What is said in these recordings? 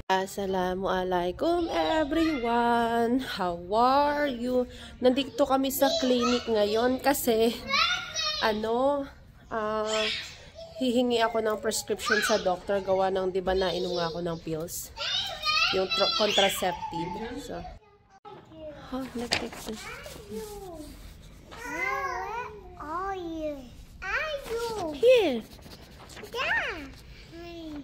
Assalamualaikum everyone! How are you? Nandito kami sa clinic ngayon kasi hihingi ako ng prescription sa doctor gawa ng di ba nainom nga ako ng pills. Yung contraceptive. So, nag-text. Where are you? Are you? Here. Yeah. Mine.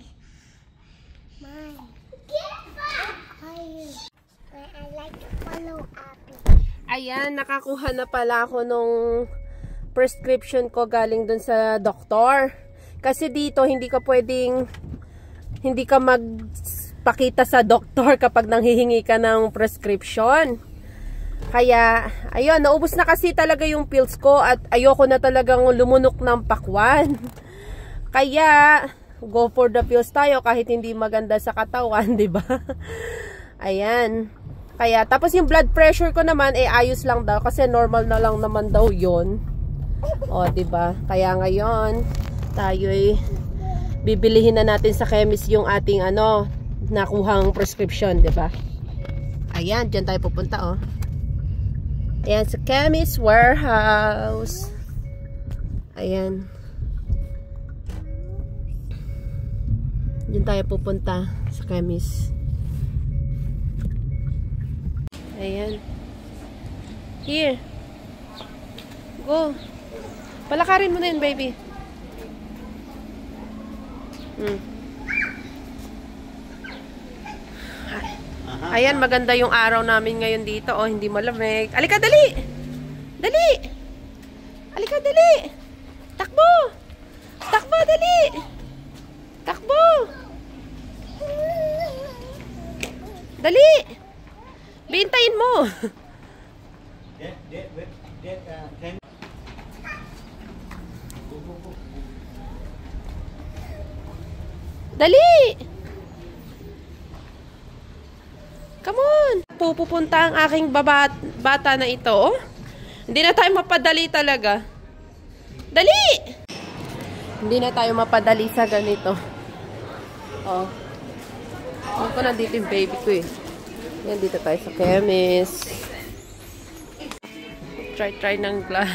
I like to follow Abby. Ayan, nakakuha na pala ako nung prescription ko galing dun sa doktor. Kasi dito, hindi ka magpakita sa doktor kapag nanghihingi ka ng prescription. Kaya, ayun, naubos na kasi talaga yung pills ko at ayoko na talagang lumunok ng pakwan. Kaya, go for the pills tayo kahit hindi maganda sa katawan, di ba? Ayan. Kaya, tapos yung blood pressure ko naman, ayos lang daw kasi normal na lang naman daw yun. O, di ba? Kaya ngayon, tayo bibilihin na natin sa chemist yung ating nakuhang prescription, di ba? Ayan, dyan tayo pupunta, oh. Ayan, sa chemist warehouse. Ayan. Diyan tayo pupunta sa chemist. Ayan. Here. Go. Palakarin mo na yun, baby. Ayan, maganda yung araw namin ngayon dito. Oh, hindi malamig. Alika, dali! Dali! Alika, dali! Takbo! Takbo, dali! Takbo! Dali! Bintayin mo! Dali! Come on! Pupunta ang aking bata na ito, oh. Hindi na tayo mapadali talaga. Dali! Hindi na tayo mapadali sa ganito. Oh. Ano ko na dito yung baby ko eh. Yan, dito tayo sa chemist. Try ng glass.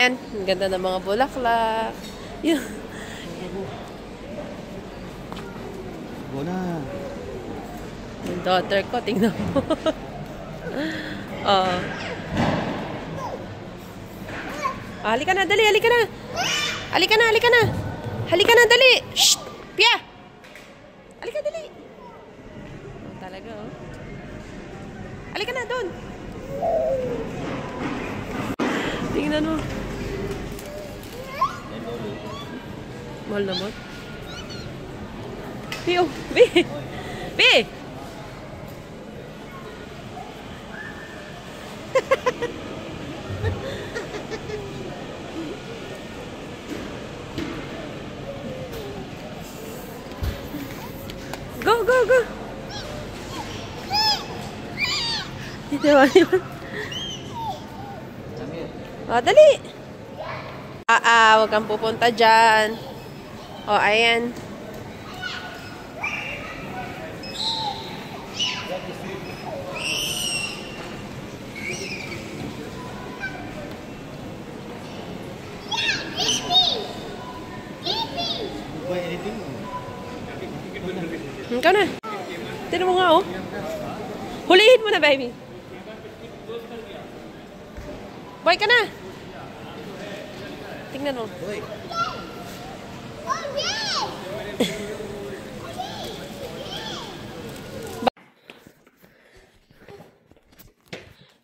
Yan, ang ganda ng mga bulaklak. Yan. Wala. Yung daughter ko, tingnan mo. Oh. Halika na, dali, halika na. Halika na, halika na. Halika na, dali. Shh! Pia! Halika, dali. Oh, talaga, oh. Halika na, doon. Tingnan mo. Mahal naman. Pi, oh. Pi! Pi! Go, go, go. Diba? Oh, dali. Wag kang pupunta dyan. Oh, ayan. Ikaw na. Tignan mo nga, oh. Hulihin mo na, baby. Boy ka na. Tingnan mo.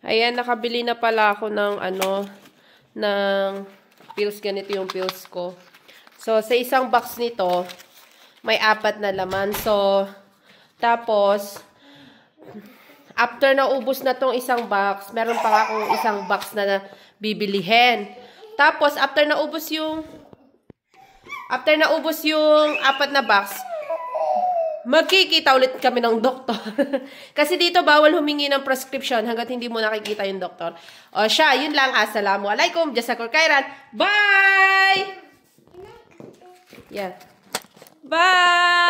Ayan, nakabili na pala ako ng ng pills. Ganito yung pills ko. So, sa isang box nito, may 4 na laman. So, tapos, after na ubos na tong isang box, meron pa akong isang box na bibilihin. Tapos, after na ubos yung 4 na box, magkikita ulit kami ng doktor. Kasi dito bawal humingi ng prescription hanggat hindi mo nakikita yung doktor. O siya, yun lang. Assalamualaikum. Jazakur khairan. Bye! Yeah. Bye!